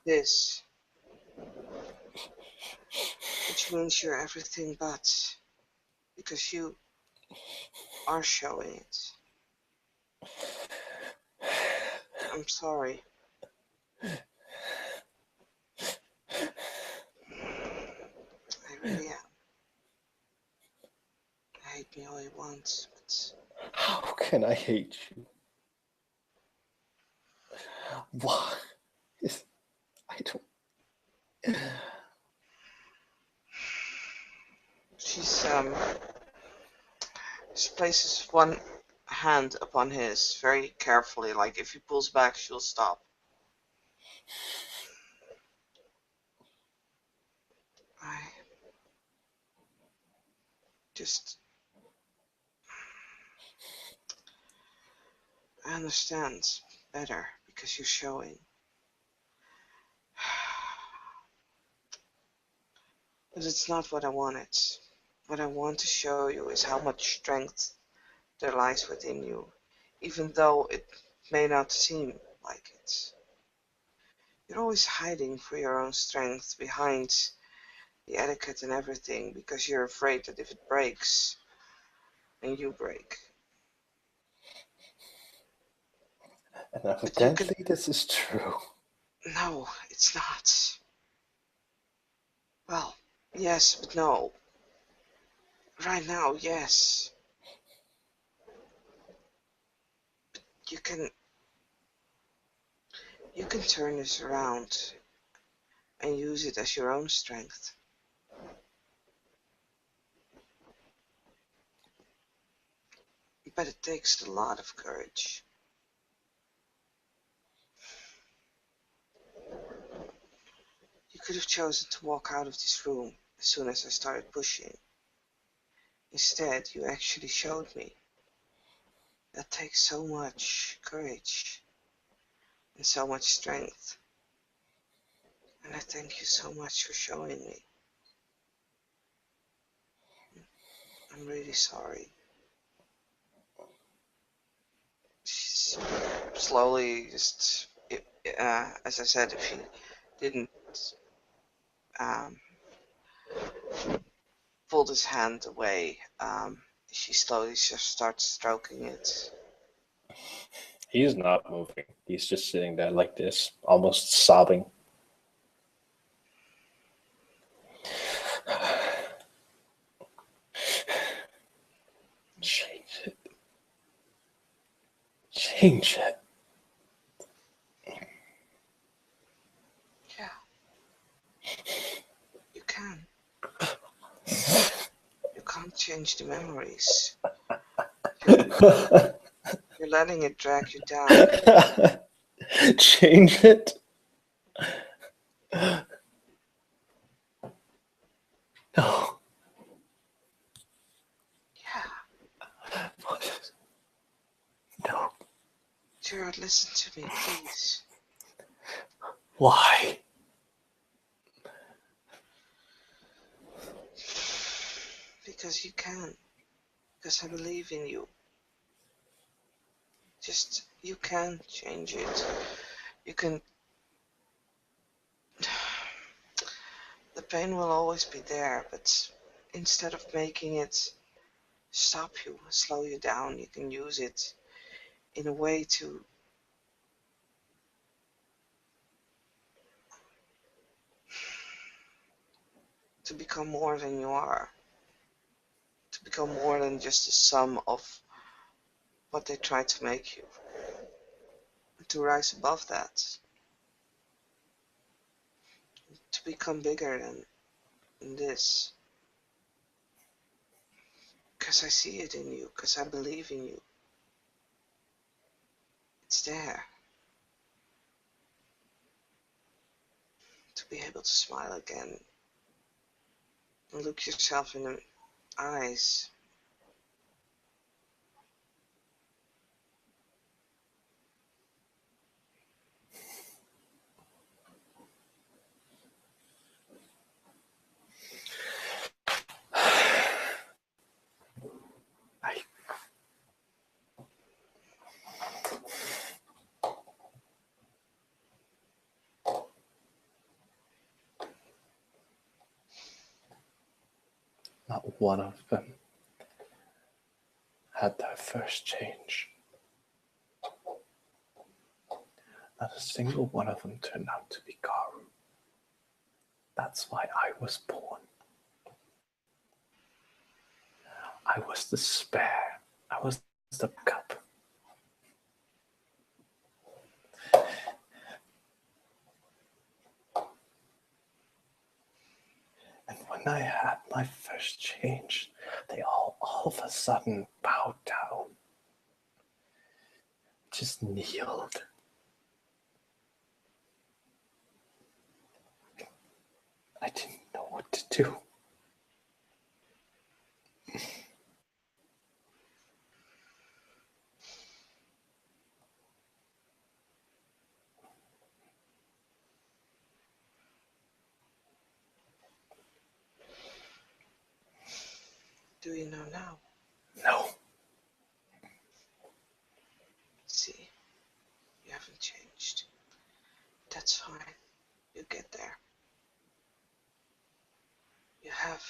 this, which means you're everything but, because you are showing it. I'm sorry. I really am. Hate me all you want, but How can I hate you? Why? I don't. she places one hand upon his very carefully, like if he pulls back, she'll stop. I just, I understand better because you're showing. But it's not what I wanted. What I want to show you is how much strength there lies within you, even though it may not seem like it. You're always hiding for your own strength behind the etiquette and everything because you're afraid that if it breaks, then you break. And But you can. evidently, this is true. No, it's not. Well, yes, but no. Right now, yes. You can. You can turn this around and use it as your own strength. But it takes a lot of courage. You could have chosen to walk out of this room as soon as I started pushing. Instead, you actually showed me. That takes so much courage and so much strength. And I thank you so much for showing me. I'm really sorry. She's slowly just, as I said, if he didn't um, pull his hand away, she slowly just starts stroking it. He's not moving. He's just sitting there like this, almost sobbing. Change it. Change it. Yeah, you can. You can't change the memories. You're letting it drag you down. Change it. No. Yeah, Listen to me, please. Why? Because you can. Because I believe in you. Just, you can change it. You can. The pain will always be there, but instead of making it stop you, slow you down, you can use it in a way to become more than you are. To become more than just the sum of what they try to make you. To rise above that. To become bigger than this. Because I see it in you. Because I believe in you. It's there. To be able to smile again. And look yourself in the eyes. Not one of them had their first change. Not a single one of them turned out to be Garu. That's why I was born. I was the spare. I was the cup. And when I had my first change, they all of a sudden bowed down. Just kneeled. I didn't know what to do. Do you know now? No. See, you haven't changed. That's fine. You get there. You have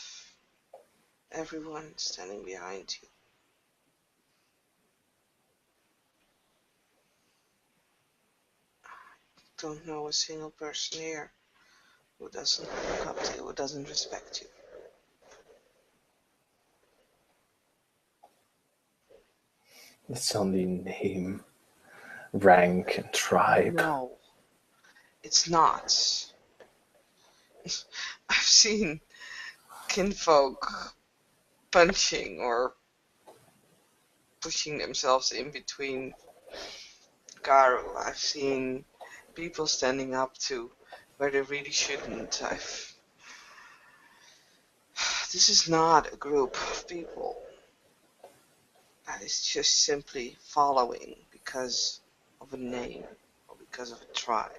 everyone standing behind you. Don't know a single person here who doesn't look up to you, who doesn't respect you. It's only name, rank, and tribe. No, it's not. I've seen kinfolk punching or pushing themselves in between Garu. I've seen people standing up to where they really shouldn't. This is not a group of people that is just simply following because of a name or because of a tribe.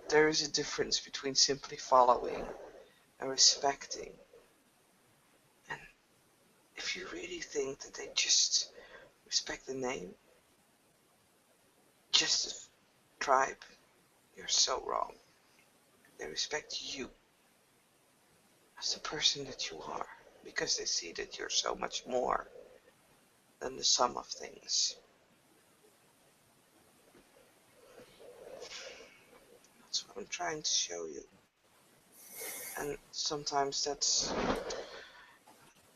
There is a difference between simply following and respecting. And if you really think that they just respect the name, just a tribe, you're so wrong. They respect you as the person that you are because they see that you're so much more than the sum of things. That's what I'm trying to show you. And sometimes that's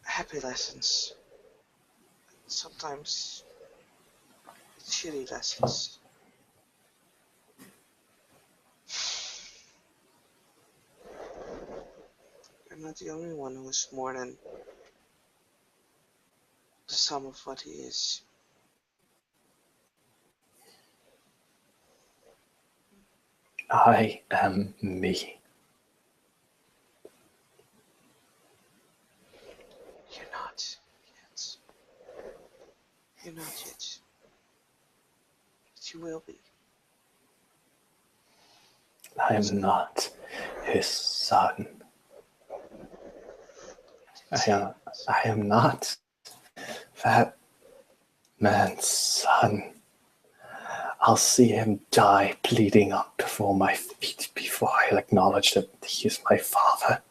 happy lessons. Sometimes it's shitty lessons. You're not the only one who is more than the sum of what he is. I am me. You're not yet. You're not yet. But you will be. I am not his son. I am not that man's son. I'll see him die bleeding up before my feet before I'll acknowledge that he is my father.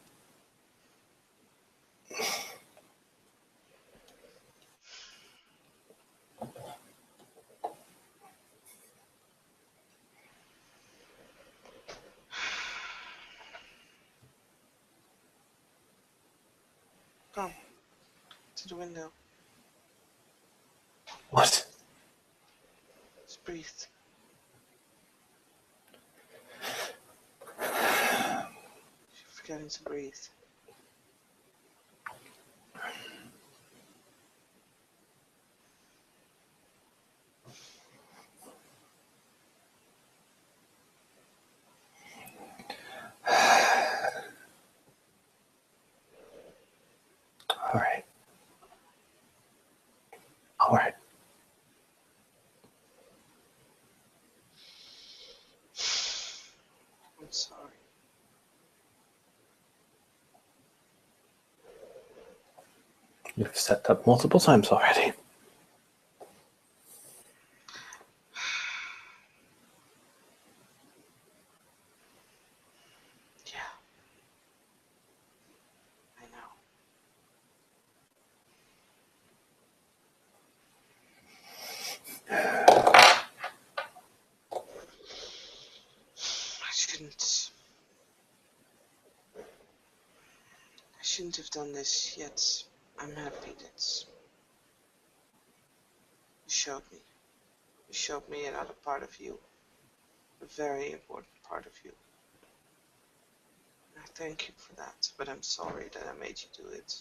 Come to the window. What? Just breathe. You're forgetting to breathe. All right. All right. I'm sorry. You've said that multiple times already. Yeah. I know. I shouldn't have done this, yet I'm happy that you showed me. You showed me another part of you. A very important part of you. I thank you for that, but I'm sorry that I made you do it.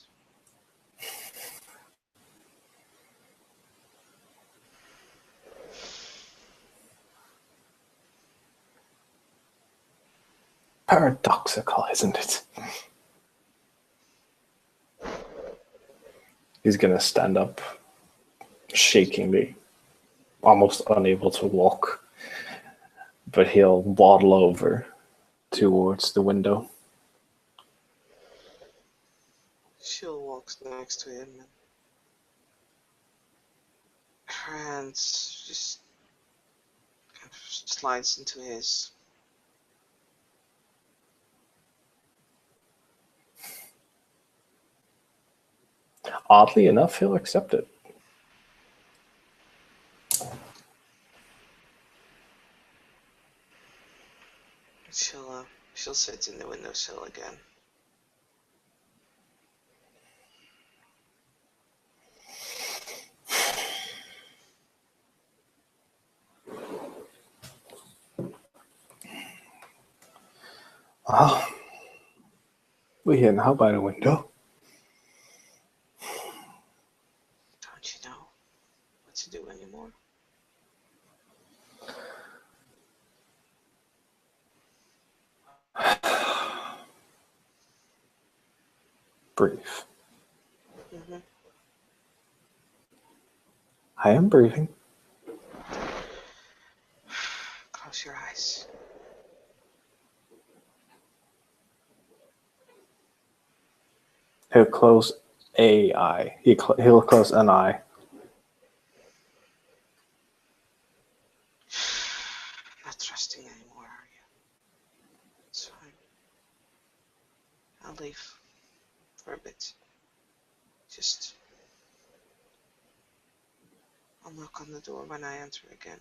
Paradoxical, isn't it? He's gonna stand up, shakingly, almost unable to walk, but he'll waddle over towards the window. She'll walk next to him and her hands just kind of slides into his. Oddly enough, he'll accept it. She'll sit in the windowsill again. Oh, we here now by the window. Don't you know what to do anymore? Breathe. Mm-hmm. I am breathing. Close your eyes. He'll close a eye. He'll close an eye. Not trusting anymore, are you? It's fine. I'll leave for a bit. I'll knock on the door when I enter again.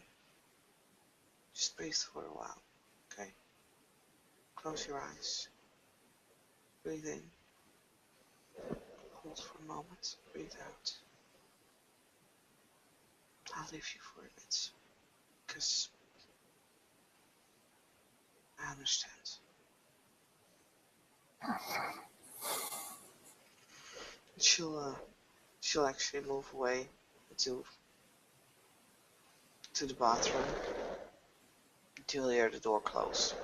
Just breathe for a while, okay? Close your eyes. Breathe in. Hold for a moment. Breathe out. I'll leave you for a bit. Because I understand. She'll actually move away to the bathroom until you hear the door close.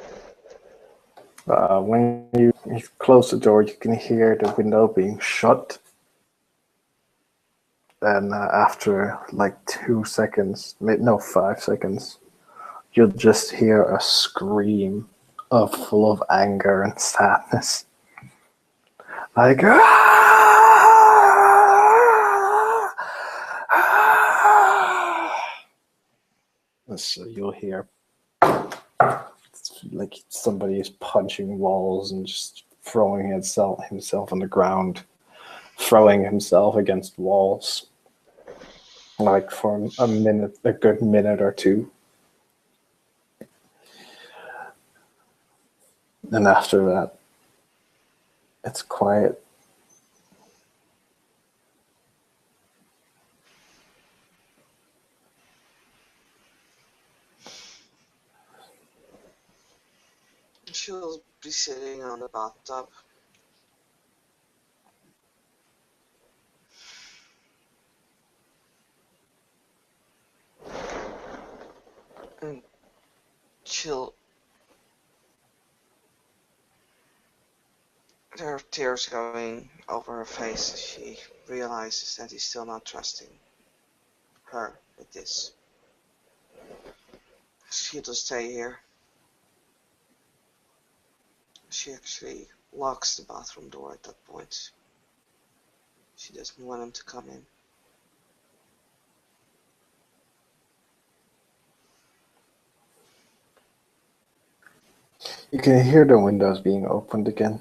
When you close the door, you can hear the window being shut. and after like 2 seconds, no, 5 seconds, you'll just hear a scream full of anger and sadness. Like, so you'll hear like somebody is punching walls and just throwing himself on the ground, throwing himself against walls, like for a good minute or two. And after that, it's quiet. She'll be sitting on the bathtub. And she'll... There are tears going over her face as she realizes that he's still not trusting her with this. She'll just stay here. She actually locks the bathroom door at that point. She doesn't want him to come in. You can hear the windows being opened again.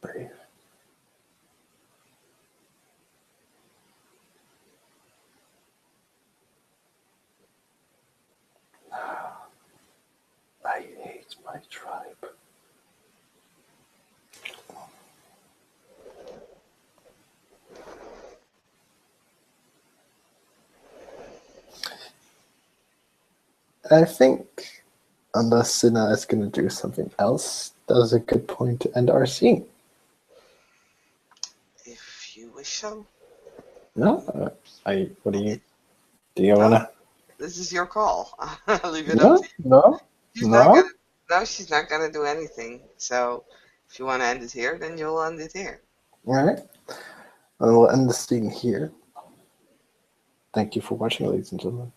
Breathe. I hate my tribe. I think, unless Sina is going to do something else, that was a good point to end our scene. If you wish so. No? What do you want to? This is your call. I'll leave it No, up to you. no, no. She's not gonna do anything. So if you want to end it here, then you'll end it here. All right. And we'll end the scene here. Thank you for watching, ladies and gentlemen.